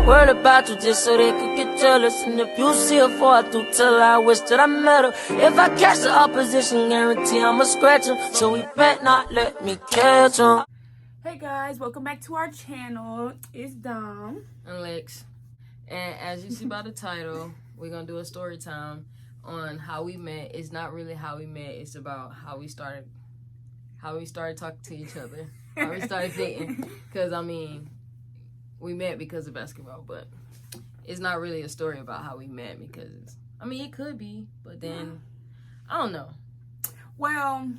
not worried about you just so they could get jealous. And if you see her fall, I do tell her I wish that I met her. If I catch the opposition, guarantee I'ma scratch him. So he bet not let me catch him. Hey guys, welcome back to our channel. It's Dom and Lex, and as you see by the title, we're gonna do a story time on how we met. It's not really how we met, it's about how we started talking to each other, how we started dating. Because I mean, we met because of basketball, but it's not really a story about how we met, because I mean, it could be, but then I don't know. Well,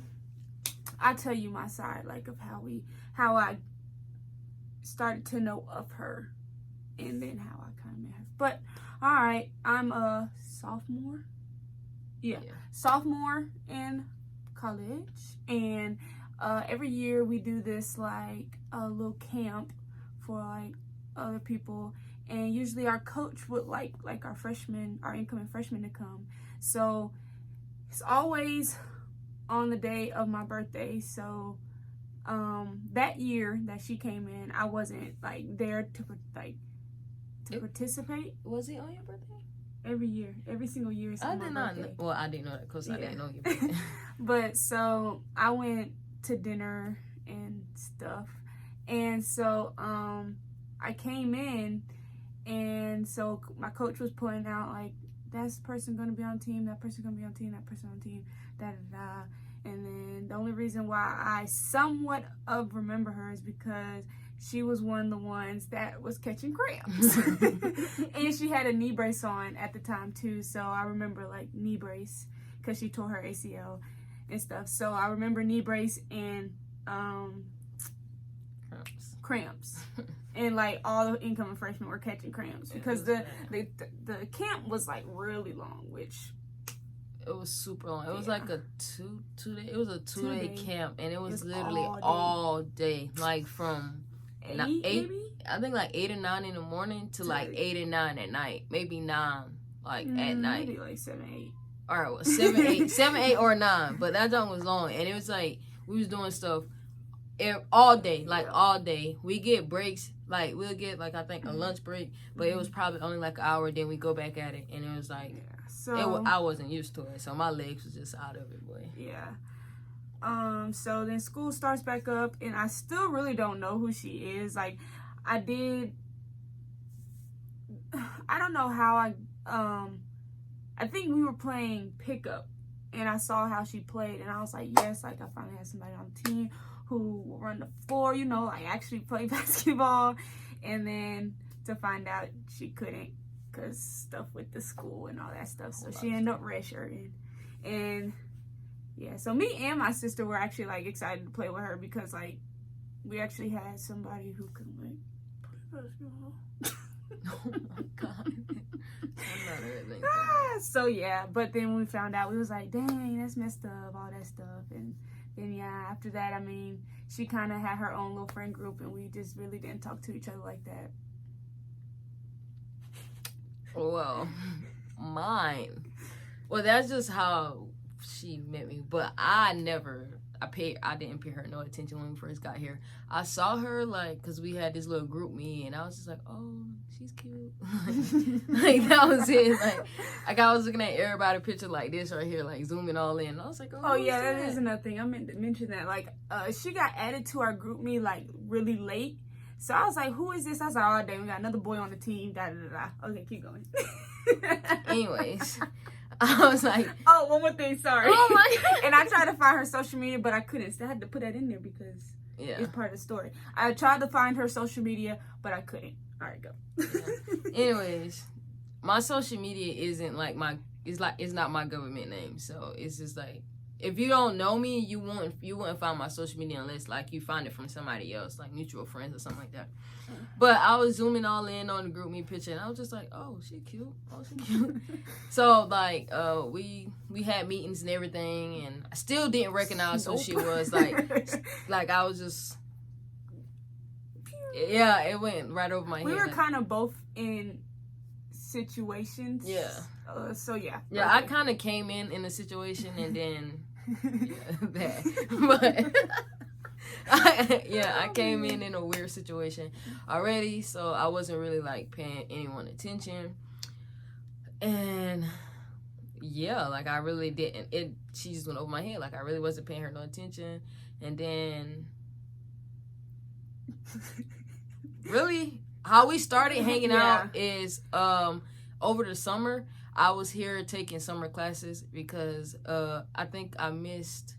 I'll tell you my side, like, of how I started to know of her, and then how I kind of met her. But all right, I'm a sophomore. Yeah, sophomore in college, and every year we do this like a little camp for like other people, and usually our coach would like our incoming freshmen to come. So it's always on the day of my birthday. So that year that she came in, I wasn't like there to participate. Was it on your birthday? Every single year. I did not know. Well, I didn't know that because I didn't know your birthday. But so I went to dinner and stuff, and so I came in, and so my coach was pointing out like, that's person gonna be on team, that person gonna be on team, that person on team, da da da. And then the only reason why I somewhat remember her is because she was one of the ones that was catching cramps. And she had a knee brace on at the time too. So I remember like knee brace because she tore her ACL and stuff. So I remember knee brace and cramps. And like all the incoming freshmen were catching cramps because the camp was like really long, which it was super long. It was like a two day. It was a two-day camp, and it was literally all day, like from eight. I think like 8 or 9 in the morning to like 8 or 9 at night. Maybe 9, like at night. Maybe like 7, 8. All right, well, 7, 8, or 9. But that time was long, and it was like we was doing stuff all day, like all day. We get breaks, like we'll get like I think a lunch break, but it was probably only like an hour. Then we go back at it, and it was like. So I wasn't used to it, so my legs was just out of it, boy. Yeah. So then school starts back up, and I still really don't know who she is. Like, I don't know how I think we were playing pickup, and I saw how she played, and I was like, yes, like I finally had somebody on the team who will run the floor, you know, like actually play basketball. And then to find out she couldn't, because stuff with the school and all that stuff. So she ended up redshirting. And yeah, so me and my sister were actually like excited to play with her because like we actually had somebody who could like play basketball. Oh my god. So yeah, but then when we found out, we was like, dang, that's messed up, all that stuff. And then yeah, after that, I mean, she kind of had her own little friend group, and we just really didn't talk to each other like that. Well, mine. Well, that's just how she met me. But I didn't pay her no attention when we first got here. I saw her like, cause we had this little group meeting, and I was just like, oh, she's cute. Like that was it. Like I was looking at everybody's picture like this right here, like zooming all in. And I was like, oh yeah, that is another thing. I meant to mention that. Like, she got added to our group meet like really late. So I was like, who is this? I was like, oh, dang, we got another boy on the team. Da, da, da, da. Okay, keep going. Anyways, I was like... Oh, one more thing, sorry. Oh, my God. And I tried to find her social media, but I couldn't. So I had to put that in there because it's part of the story. I tried to find her social media, but I couldn't. All right, go. Yeah. Anyways, my social media isn't like it's not my government name. So it's just like, if you don't know me, you wouldn't find my social media unless like you find it from somebody else, like mutual friends or something like that. But I was zooming all in on the group me picture, and I was just like, oh, she cute. Oh, she cute. So like we had meetings and everything, and I still didn't recognize who she was. Like I was just it went right over my head. We were kind of both in situations. Yeah. So yeah. Yeah, okay. I kind of came in a situation and then that. I came in a weird situation already, so I wasn't really like paying anyone attention, and yeah, like I really didn't. She just went over my head. Like I really wasn't paying her no attention, and then really how we started hanging out is over the summer. I was here taking summer classes because I think I missed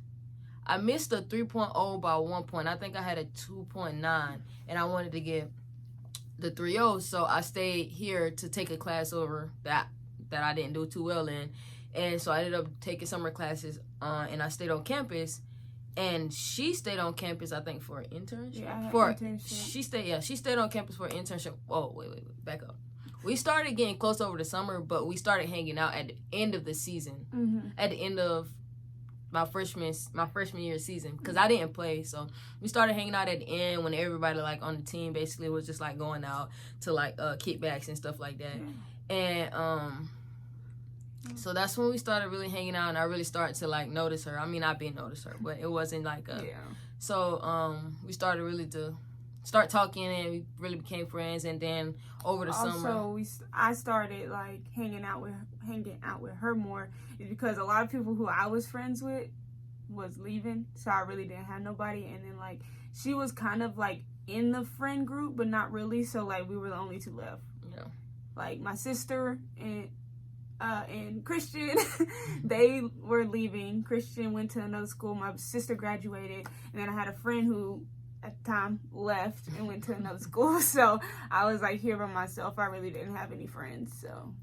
a 3.0 by 1 point. I think I had a 2.9, and I wanted to get the 3.0, so I stayed here to take a class over that I didn't do too well in, and so I ended up taking summer classes, and I stayed on campus, and she stayed on campus, I think, for an internship. Yeah, internship. She stayed on campus for an internship. Oh, wait, back up. We started getting close over the summer, but we started hanging out at the end of the season, at the end of my freshman year season, because I didn't play, so we started hanging out at the end when everybody like on the team basically was just like going out to like kickbacks and stuff like that, and so that's when we started really hanging out, and I really started to like notice her. I mean, I've been noticed her, but it wasn't like so we started really to start talking, and we really became friends, and then over the summer I started like hanging out with her more because a lot of people who I was friends with was leaving, so I really didn't have nobody, and then like she was kind of like in the friend group but not really, so like we were the only two left. Like my sister and Christian, they were leaving. Christian went to another school, my sister graduated, and then I had a friend who at the time left and went to another school, so I was like here by myself. I really didn't have any friends, so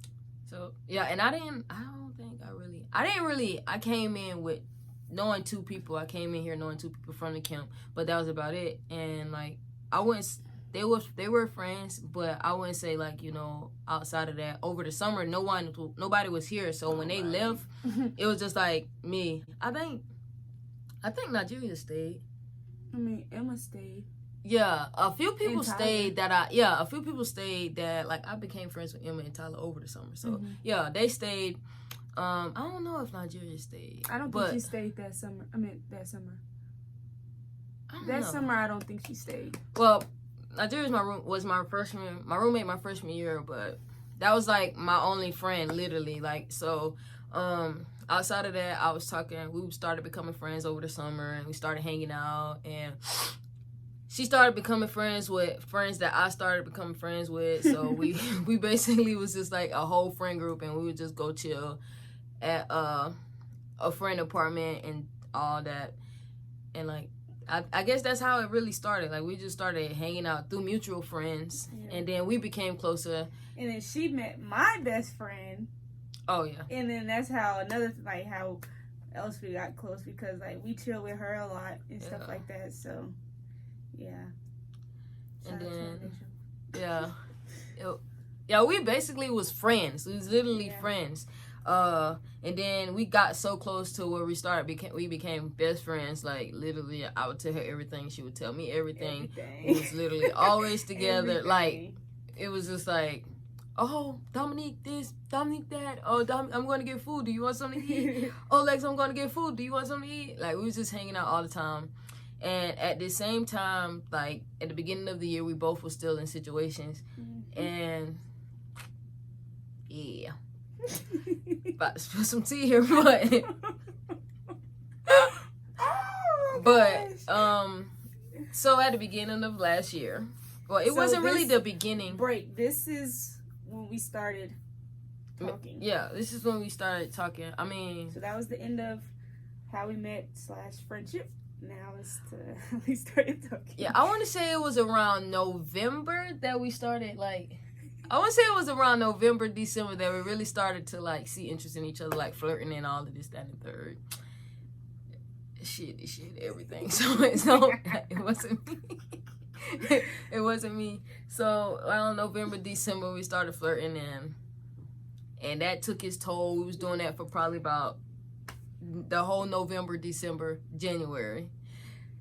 yeah. And I came in with knowing two people. I came in here knowing two people from the camp, but that was about it. And like I wouldn't, they were friends, but I wouldn't say like, you know, outside of that, over the summer nobody was here, so when they left it was just like me. I think Nigeria stayed. I mean, Emma stayed. Yeah, a few people stayed that like I became friends with Emma and Tyler over the summer. So yeah, they stayed. I don't know if Nigeria stayed. I don't think she stayed that summer. That summer I don't think she stayed. Well, Nigeria's was my roommate my freshman year, but that was like my only friend, literally. Like so, outside of that, we started becoming friends over the summer, and we started hanging out, and she started becoming friends with friends that I started becoming friends with. So we basically was just like a whole friend group, and we would just go chill at a friend apartment and all that. And like I guess that's how it really started. Like we just started hanging out through mutual friends, and then we became closer. And then she met my best friend. Oh yeah. And then that's how how else we got close, because like we chill with her a lot and stuff like that. So yeah. And then we basically was friends. We was literally friends. And then we got so close to where we became best friends. Like literally, I would tell her everything, she would tell me everything. We was literally always together. Like it was just like, oh, Dominique this, Dominique that. Oh, I'm going to get food. Do you want something to eat? Oh, Lex, I'm going to get food. Do you want something to eat? Like we was just hanging out all the time. And at the same time, like at the beginning of the year, we both were still in situations, and yeah. About to spill some tea here, but so at the beginning of last year, well, it wasn't really the beginning. This is when we started talking. Yeah, this is when we started talking. I mean, so that was the end of how we met / friendship. Now we started talking. Yeah, I want to say it was around November that we started like. I want to say it was around November, December that we really started to like see interest in each other, like flirting and all of this, that, and the third. Shit, everything. So it wasn't me. It wasn't me. So around November, December, we started flirting, and that took its toll. We was doing that for probably about the whole November, December, January.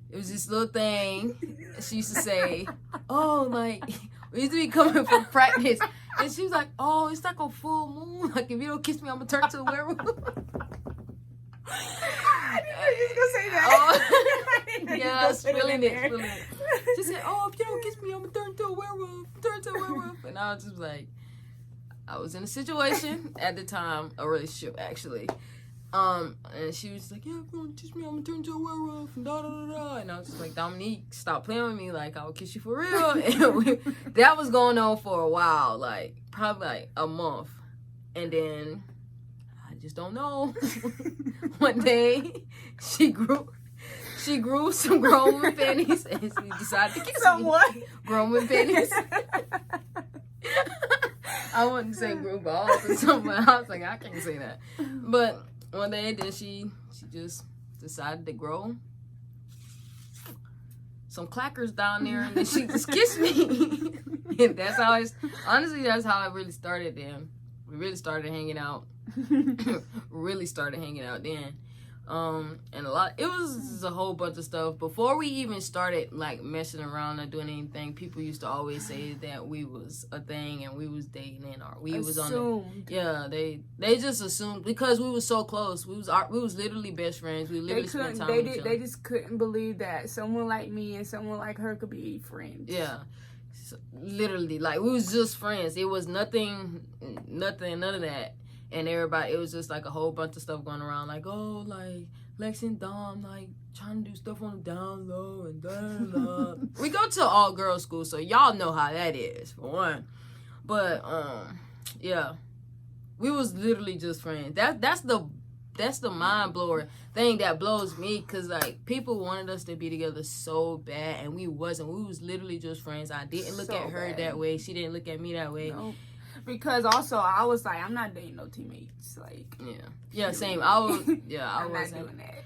It was this little thing she used to say, oh, like, we used to be coming from practice, and she was like, oh, it's like a full moon. Like, if you don't kiss me, I'm going to turn to a werewolf. I didn't know you was going to say that. Yeah, spilling it. She said, "Oh, if you don't kiss me, I'm gonna turn into a werewolf. And I was just like, I was in a situation at the time, a relationship actually. And she was like, "Yeah, if you don't kiss me, I'm gonna turn into a werewolf." And And I was just like, "Dominique, stop playing with me. Like, I will kiss you for real." And that was going on for a while, like probably like a month, and then I just don't know. One day, she grew some grown woman panties, and she decided to kiss me. What? Grown woman panties. I wouldn't say grew balls or something. I was like, I can't say that. But one day, then she just decided to grow some clackers down there, and then she just kissed me. And that's how honestly, that's how it really started then. We really started hanging out. Then. And it was a whole bunch of stuff. Before we even started like messing around or doing anything, people used to always say that we was a thing and we was dating or we was on they just assumed because we was so close. We was literally best friends. We literally spent time with each other. They just couldn't believe that someone like me and someone like her could be friends. Yeah. So, literally, like we was just friends. It was nothing, none of that. And everybody, it was just like a whole bunch of stuff going around, like, oh, like Lex and Dom, like trying to do stuff on the down low and da. We go to all girls school, so y'all know how that is for one. But yeah, we was literally just friends. That's the mind blower thing that blows me, cause like people wanted us to be together so bad, and we wasn't. We was literally just friends. I didn't look at her that way. She didn't look at me that way. Nope. Because also I was like, I'm not dating no teammates. Like, yeah, same. I was, I'm not doing that.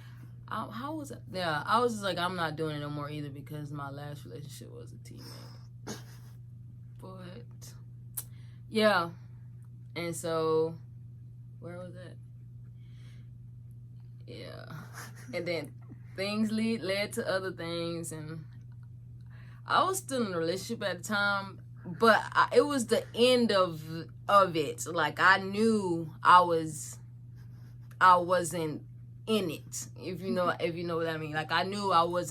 How was it? Yeah, I was just like, I'm not doing it no more either because my last relationship was a teammate. But yeah, and so where was it? Yeah, and then things led to other things, and I was still in a relationship at the time. But it was the end of it. Like I knew I wasn't in it. If you know what I mean. Like I knew I was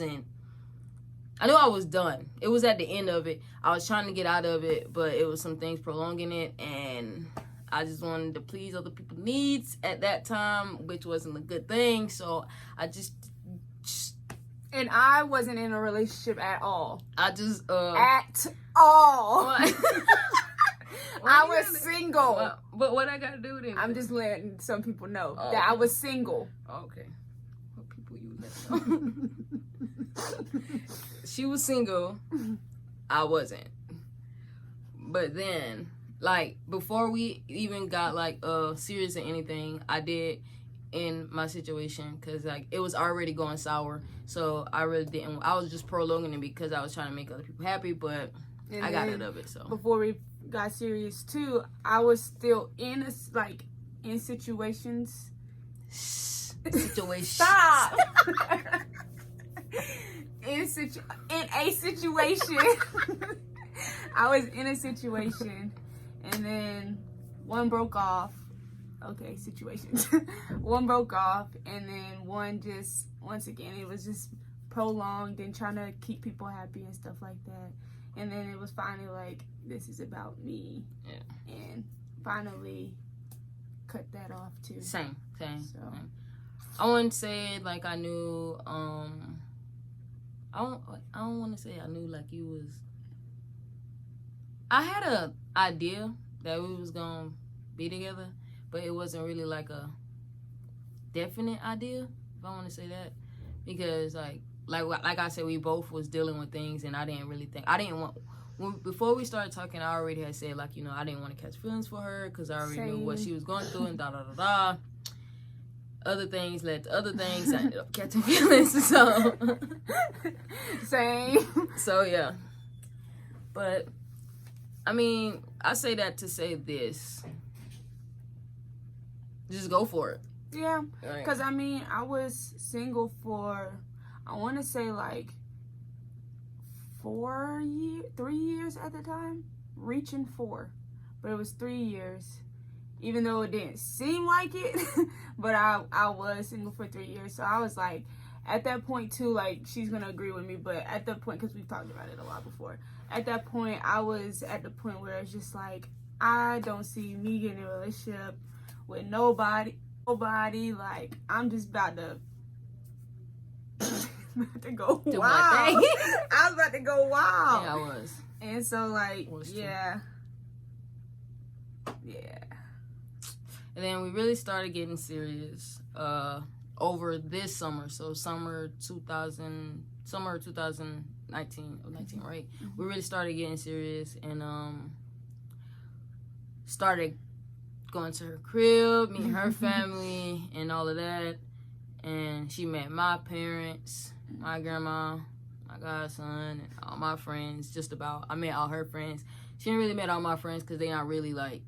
done. It was at the end of it. I was trying to get out of it, but it was some things prolonging it, and I just wanted to please other people's needs at that time, which wasn't a good thing. So I just and I wasn't in a relationship at all. At all. I was single. But what I gotta do then? I'm just letting some people know that I was single. Okay. What people you let know? She was single. I wasn't. But then, like, before we even got like serious or anything, I did in my situation, because like it was already going sour, so I really didn't. I was just prolonging it because I was trying to make other people happy, but I got out of it. So before we got serious too, I was still in situations. Stop. in a situation. I was in a situation, and then one broke off. Okay, situations. One broke off, and then one just, once again, it was just prolonged and trying to keep people happy and stuff like that. And then it was finally like, this is about me. Yeah. And finally cut that off too. Same. So I wouldn't say like I knew, I don't want to say I knew like you was. I had a idea that we was gonna be together, but it wasn't really like a definite idea, if I want to say that, because like I said, we both was dealing with things, and I didn't want. Before we started talking, I already had said like, I didn't want to catch feelings for her because I already knew what she was going through and da. Other things led to other things. I ended up catching feelings. So same. So yeah, but I mean, I say that to say this. Just go for it. Yeah, because I mean, I was single for, I want to say like 3 years at the time, reaching 4, but it was 3 years, even though it didn't seem like it. But I was single for 3 years, so I was like, at that point too, like, she's gonna agree with me, but at that point, because we've talked about it a lot before, at that point I was at the point where it's just like, I don't see me getting in a relationship with nobody. Like, I'm just about to go Do wild. my thing. I was about to go wild. Yeah, I was. And so, like, Was too. yeah. And then we really started getting serious over this summer. So summer 2019, right? We really started getting serious and started going to her crib, meeting her family and all of that. And she met my parents, my grandma, my godson, and all my friends. I met all her friends. She didn't really met all my friends because they're not really like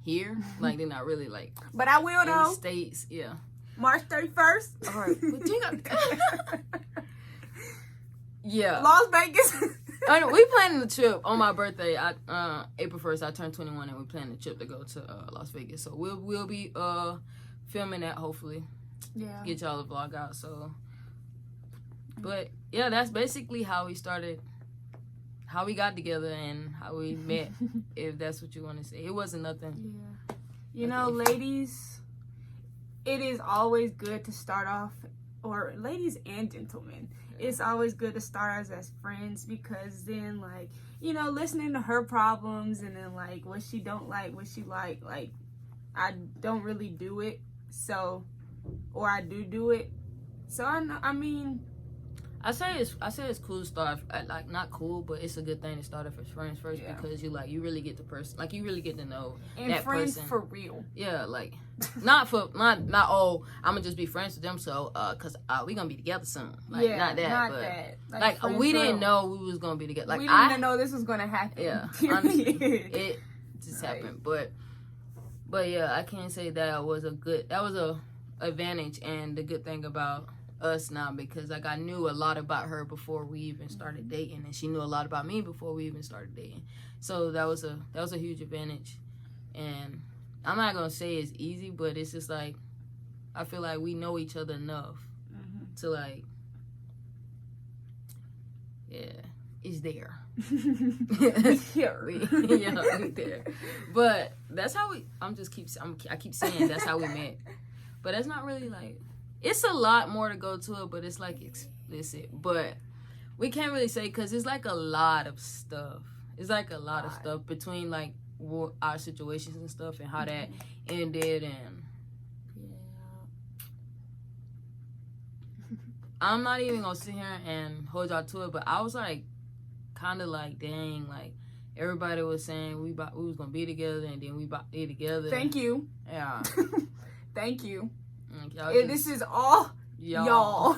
here. Like, they're not really like But I will, in the though. States. Yeah. March 31st. All right. Yeah. Las Vegas. We planning the trip on my birthday. April 1st, I turned 21, and we planning the trip to go to Las Vegas. So we'll be filming that, hopefully. Yeah. Get y'all the vlog out. So, but yeah, that's basically how we started, how we got together, and how we met. If that's what you want to say, it wasn't nothing. Yeah. You know, ladies, it is always good to start off, or ladies and gentlemen, it's always good to start as friends, because then, like, you know, listening to her problems and then, like, what she don't like, what she like, I don't really do it, so, or I do it, so I mean, I say it's cool to start like, not cool, but it's a good thing to start off as friends first, because you really get the person, like, you really get to know and that friends person for real. Yeah, like not oh, I'm gonna just be friends with them, so cause we gonna be together soon. Like, not that. Like we didn't know we was gonna be together. Like, we didn't know this was gonna happen. Yeah, honestly, it just happened. But yeah, I can't say that was a advantage and the good thing about us now, because like, I knew a lot about her before we even started dating, and she knew a lot about me before we even started dating. So that was a huge advantage. And I'm not gonna say it's easy, but it's just like, I feel like we know each other enough to, like, yeah, it's there. We there. But that's how I keep saying that's how we met. But that's not really like, it's a lot more to go to it, but it's like explicit. But we can't really say, because it's like a lot of stuff. It's like a lot of stuff between like our situations and stuff, and how that ended. And I'm not even gonna sit here and hold y'all to it, but I was like, kind of like, dang, like, everybody was saying we was gonna be together, and then we about to be together. Thank you. Yeah. Thank you. Like, this is all y'all.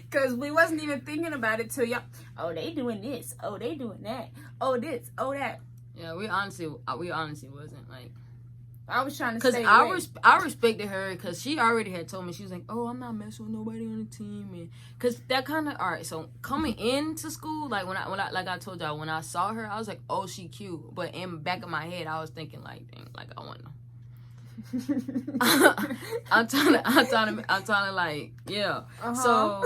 Because we wasn't even thinking about it till y'all. Oh, they doing this. Oh, they doing that. Oh, this. Oh, that. Yeah, we honestly wasn't like. I was trying to say. Because I respected her, because she already had told me, she was like, oh, I'm not messing with nobody on the team, and because that kind of, all right. So coming into school, like when I like I told y'all, when I saw her, I was like, oh, she cute. But in the back of my head, I was thinking like, dang, like, I want to. I'm trying to like, yeah. So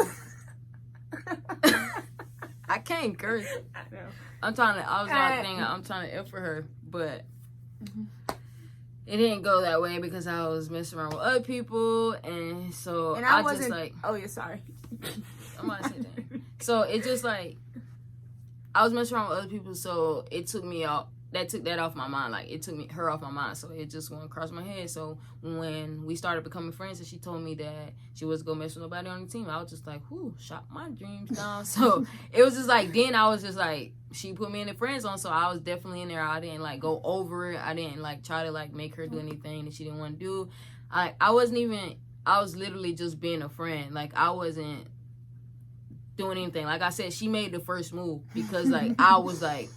I can't curse. I know. I'm trying to F for her, but it didn't go that way, because I was messing around with other people, and so I wasn't just like, oh yeah, sorry. I'm gonna say that. So it just like, I was messing around with other people, so it took me out. That took that off my mind. Like, it took her off my mind, so it just went across my head. So when we started becoming friends, and she told me that she wasn't gonna mess with nobody on the team, I was just like, whew, shot my dreams down. So it was just like, then I was just like, she put me in the friend zone, so I was definitely in there. I didn't like go over it. I didn't like try to like make her do anything that she didn't want to do. I was literally just being a friend. Like, I wasn't doing anything. Like I said, she made the first move, because like, I was like,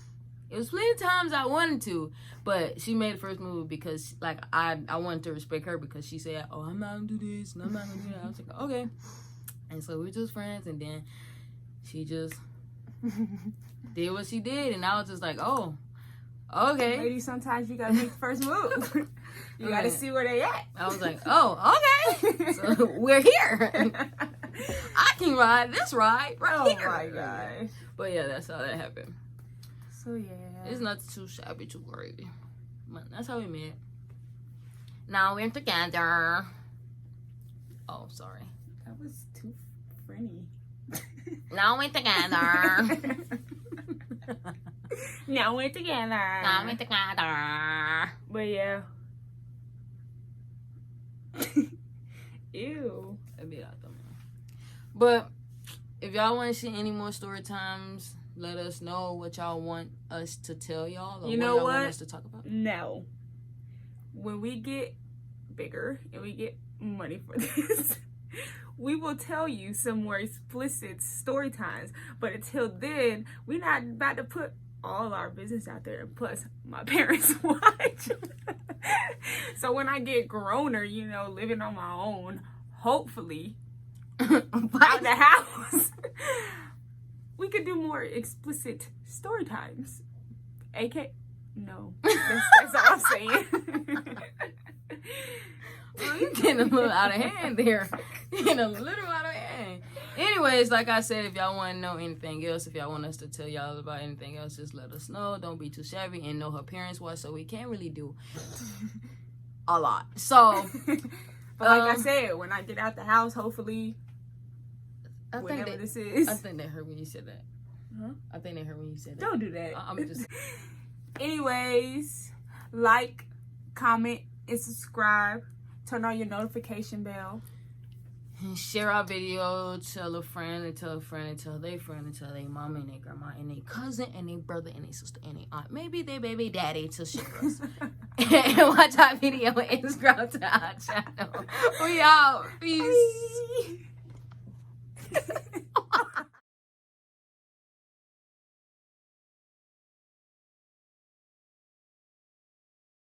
it was plenty of times I wanted to, but she made the first move because, like, I wanted to respect her, because she said, oh, I'm not gonna do this, and I'm not gonna do that. I was like, okay. And so we were just friends, and then she just did what she did, and I was just like, oh, okay. Ladies, sometimes you gotta make the first move. You gotta see where they at. I was like, oh, okay. So we're here. I can ride this ride right here. Oh my gosh. But yeah, that's how that happened. So yeah. It's not too shabby, too crazy. But that's how we met. Now we're together. Oh, sorry. That was too funny. Now we're together. Now we're together. Now we're together. But yeah. Ew. But if y'all want to see any more story times, let us know what y'all want us to tell y'all. Or You know y'all what? want us to talk about. No. When we get bigger and we get money for this, we will tell you some more explicit story times. But until then, we're not about to put all our business out there. Plus, my parents watch. So when I get growner, you know, living on my own, hopefully, out the house, we could do more explicit story times. AK? No. That's all I'm saying. Well, you're getting a little out of hand there. You're getting a little out of hand. Anyways, like I said, if y'all want to know anything else, if y'all want us to tell y'all about anything else, just let us know. Don't be too shabby, and know her parents was, so we can't really do a lot. So, but like I said, when I get out the house, hopefully, whenever this is. I think they heard when you said that. Huh? I think they heard when you said that. Don't do that. I'm just. Anyways, like, comment, and subscribe. Turn on your notification bell. And share our video. Tell a friend, and tell a friend, and tell their friend, and tell their mama, and their grandma, and their cousin, and their brother, and their sister, and their aunt. Maybe their baby daddy to share us. And watch our video and subscribe to our channel. We out. Peace.